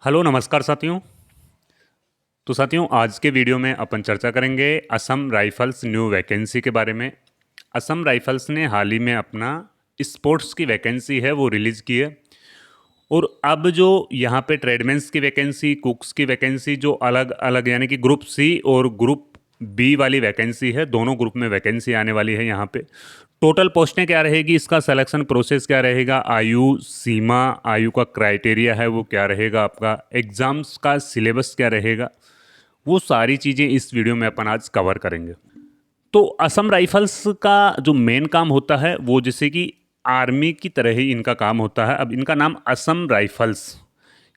Hello नमस्कार साथियों। तो साथियों आज के वीडियो में अपन चर्चा करेंगे असम राइफल्स न्यू वैकेंसी के बारे में। असम राइफल्स ने हाल ही में अपना स्पोर्ट्स की वैकेंसी है वो रिलीज़ की है। और अब जो यहाँ पे ट्रेडमेंस की वैकेंसी, कुक्स की वैकेंसी जो अलग अलग यानी कि ग्रुप सी और ग्रुप बी वाली वैकेंसी है, दोनों ग्रुप में वैकेंसी आने वाली है। यहाँ पे टोटल पोस्टें क्या रहेगी, इसका सिलेक्शन प्रोसेस क्या रहेगा, आयु सीमा, आयु का क्राइटेरिया है वो क्या रहेगा, आपका एग्ज़ाम्स का सिलेबस क्या रहेगा, वो सारी चीज़ें इस वीडियो में अपन आज कवर करेंगे। तो असम राइफल्स का जो मेन काम होता है वो जैसे कि आर्मी की तरह ही इनका काम होता है। अब इनका नाम असम राइफल्स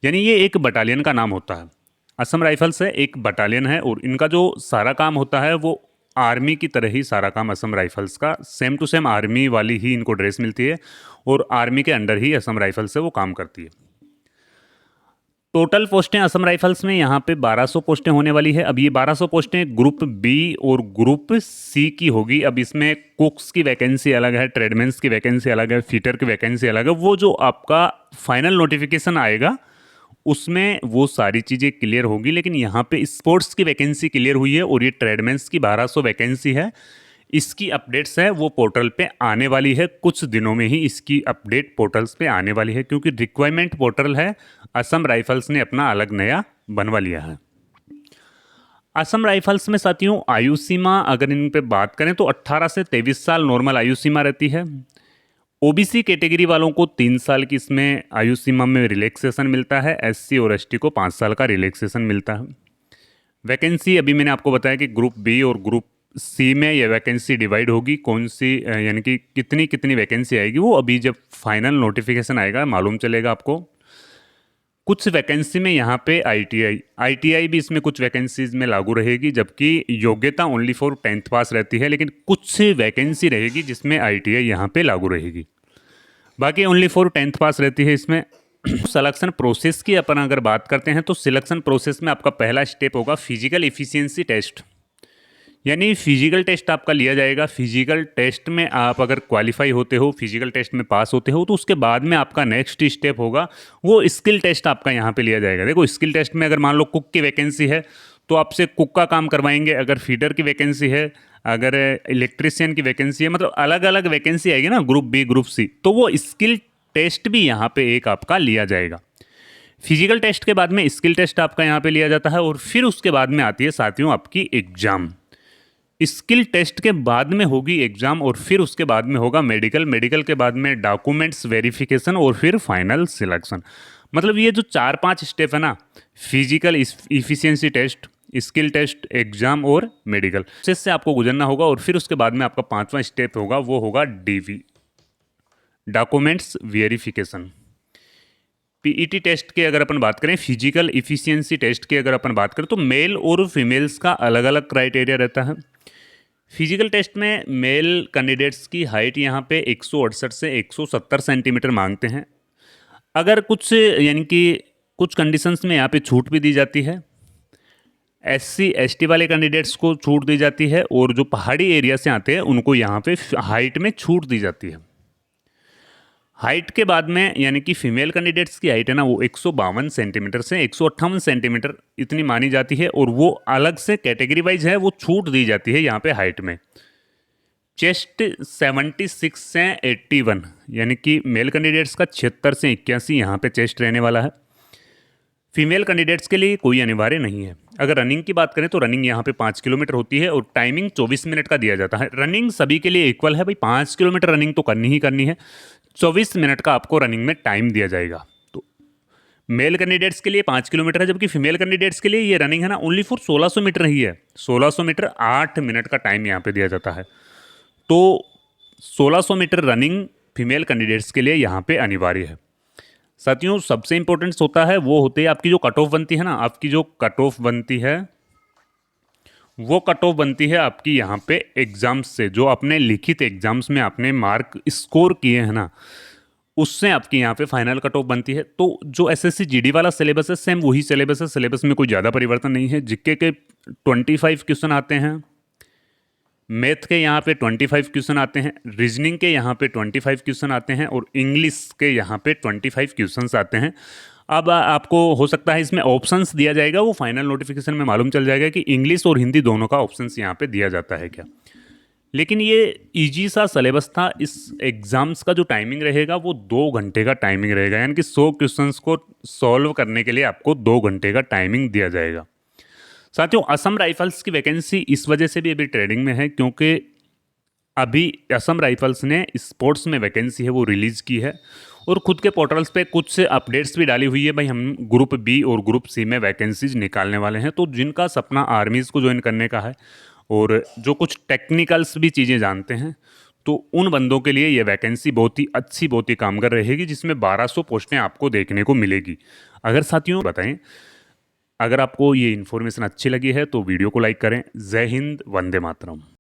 यानी ये एक बटालियन का नाम होता है। असम राइफल्स है एक बटालियन है और इनका जो सारा काम होता है वो आर्मी की तरह ही सारा काम असम राइफल्स का सेम टू सेम आर्मी वाली ही इनको ड्रेस मिलती है और आर्मी के अंडर ही असम राइफल्स से वो काम करती है। टोटल पोस्टें असम राइफल्स में यहाँ पे 1200 पोस्टें होने वाली है। अब ये 1200 पोस्टें ग्रुप बी और ग्रुप सी की होगी। अब इसमें कुक्स की वैकेंसी अलग है, ट्रेडमेंस की वैकेंसी अलग है, फीटर की वैकेंसी अलग है। वो जो आपका फाइनल नोटिफिकेशन आएगा उसमें वो सारी चीज़ें क्लियर होगी। लेकिन यहाँ पे स्पोर्ट्स की वैकेंसी क्लियर हुई है और ये ट्रेडमेंस की 1200 वैकेंसी है। इसकी अपडेट्स है वो पोर्टल पे आने वाली है, कुछ दिनों में ही इसकी अपडेट पोर्टल्स पे आने वाली है, क्योंकि रिक्वायरमेंट पोर्टल है असम राइफल्स ने अपना अलग नया बनवा लिया है। असम राइफल्स में साथियों आयु सीमा अगर इन पे बात करें तो 18 से 23 साल नॉर्मल आयु सीमा रहती है। ओबीसी कैटेगरी वालों को 3 साल की इसमें आयु सीमा में रिलैक्सेशन मिलता है। एससी और एसटी को 5 साल का रिलैक्सेशन मिलता है। वैकेंसी अभी मैंने आपको बताया कि ग्रुप बी और ग्रुप सी में ये वैकेंसी डिवाइड होगी। कौन सी यानी कि कितनी कितनी वैकेंसी आएगी वो अभी जब फाइनल नोटिफिकेशन आएगा मालूम चलेगा आपको। कुछ वैकेंसी में यहाँ पे आईटीआई भी इसमें कुछ वैकेंसीज में लागू रहेगी, जबकि योग्यता ओनली फॉर 10th पास रहती है। लेकिन कुछ वैकेंसी रहेगी जिसमें आईटीआई यहाँ पे लागू रहेगी, बाकी ओनली फॉर 10th पास रहती है इसमें। सिलेक्शन प्रोसेस की अपन अगर बात करते हैं तो सिलेक्शन प्रोसेस में आपका पहला स्टेप होगा फिजिकल इफिशियंसी टेस्ट, यानी फिजिकल टेस्ट आपका लिया जाएगा। फिजिकल टेस्ट में आप अगर क्वालिफाई होते हो, फिजिकल टेस्ट में पास होते हो, तो उसके बाद में आपका नेक्स्ट स्टेप होगा वो स्किल टेस्ट आपका यहाँ पे लिया जाएगा। देखो स्किल टेस्ट में अगर मान लो कुक की वैकेंसी है तो आपसे कुक का काम करवाएंगे, अगर फीडर की वैकेंसी है, अगर इलेक्ट्रिशियन की वैकेंसी है, मतलब अलग अलग वैकेंसी आएगी ना ग्रुप बी ग्रुप सी, तो वो स्किल टेस्ट भी यहाँ पे एक आपका लिया जाएगा। फिजिकल टेस्ट के बाद में स्किल टेस्ट आपका यहाँ पे लिया जाता है और फिर उसके बाद में आती है साथियों आपकी एग्जाम। स्किल टेस्ट के बाद में होगी एग्जाम और फिर उसके बाद में होगा मेडिकल, मेडिकल के बाद में डॉक्यूमेंट्स वेरिफिकेशन और फिर फाइनल सिलेक्शन। मतलब ये जो 4-5 स्टेप है ना, physical efficiency test, skill test, exam और मेडिकल, इससे आपको गुजरना होगा। और फिर उसके बाद में आपका 5वां स्टेप होगा वो होगा DV, documents verification. PET test की अगर अपन बात करें, फिजिकल इफिशियंसी टेस्ट की अगर अपन बात करें, तो मेल और फीमेल्स का अलग अलग क्राइटेरिया रहता है। फिजिकल टेस्ट में मेल कैंडिडेट्स की हाइट यहाँ पे 168 से 170 सेंटीमीटर मांगते हैं। अगर कुछ यानी कि कुछ कंडीशंस में यहाँ पे छूट भी दी जाती है। एससी एसटी वाले कैंडिडेट्स को छूट दी जाती है और जो पहाड़ी एरिया से आते हैं उनको यहाँ पे हाइट में छूट दी जाती है। हाइट के बाद में यानी कि फीमेल कैंडिडेट्स की हाइट है ना वो 152 सेंटीमीटर से 158 सेंटीमीटर इतनी मानी जाती है और वो अलग से कैटेगरी वाइज है, वो छूट दी जाती है यहाँ पे हाइट में। चेस्ट 76 से 81 यानी कि मेल कैंडिडेट्स का 76 से 81 यहाँ पे चेस्ट रहने वाला है। फीमेल कैंडिडेट्स के लिए कोई अनिवार्य नहीं है। अगर रनिंग की बात करें तो रनिंग यहाँ पे 5 किलोमीटर होती है और टाइमिंग 24 मिनट का दिया जाता है। रनिंग सभी के लिए इक्वल है भाई, 5 किलोमीटर रनिंग तो करनी ही करनी है। 24 मिनट का आपको रनिंग में टाइम दिया जाएगा। तो मेल कैंडिडेट्स के लिए 5 किलोमीटर है, जबकि फीमेल कैंडिडेट्स के लिए ये रनिंग है ना ओनली फॉर 1600 मीटर ही है। 1600 मीटर 8 मिनट का टाइम यहाँ पे दिया जाता है। तो 1600 मीटर रनिंग फीमेल कैंडिडेट्स के लिए यहाँ पे अनिवार्य है। साथियों सबसे इंपॉर्टेंट होता है वो होती है आपकी जो कट ऑफ बनती है ना, आपकी जो कट ऑफ बनती है वो कट ऑफ बनती है आपकी यहाँ पे एग्जाम्स से, जो आपने लिखित एग्जाम्स में आपने मार्क स्कोर किए हैं ना, उससे आपकी यहाँ पे फाइनल कट ऑफ बनती है। तो जो एसएससी जीडी वाला सिलेबस है सेम वही सिलेबस है, सिलेबस में कोई ज़्यादा परिवर्तन नहीं है। जीके के 25 क्वेश्चन आते हैं, मैथ के यहाँ पे 25 क्वेश्चन आते हैं, रीजनिंग के यहाँ पे 25 क्वेश्चन आते हैं और इंग्लिश के यहाँ पे 25 क्वेश्चंस आते हैं। अब आपको हो सकता है इसमें ऑप्शंस दिया जाएगा, वो फाइनल नोटिफिकेशन में मालूम चल जाएगा कि इंग्लिश और हिंदी दोनों का ऑप्शंस यहाँ पे दिया जाता है क्या। लेकिन ये इजी सा सिलेबस था। इस एग्ज़ाम्स का जो टाइमिंग रहेगा वो 2 घंटे का टाइमिंग रहेगा, यानी कि 100 क्वेश्चंस को सॉल्व करने के लिए आपको 2 घंटे का टाइमिंग दिया जाएगा। साथियों, असम राइफल्स की वैकेंसी इस वजह से भी अभी ट्रेडिंग में है क्योंकि अभी असम राइफल्स ने स्पोर्ट्स में वैकेंसी है वो रिलीज़ की है और खुद के पोर्टल्स पे कुछ से अपडेट्स भी डाली हुई है। भाई, हम ग्रुप बी और ग्रुप सी में वैकेंसीज निकालने वाले हैं। तो जिनका सपना आर्मीज़ को ज्वाइन करने का है और जो कुछ टेक्निकल्स भी चीज़ें जानते हैं, तो उन बंदों के लिए ये वैकेंसी बहुत ही अच्छी, बहुत ही कामगर रहेगी, जिसमें 1200 पोस्टें आपको देखने को मिलेगी। अगर साथियों बताएं, अगर आपको ये इन्फॉर्मेशन अच्छी लगी है तो वीडियो को लाइक करें। जय हिंद, वंदे मातरम।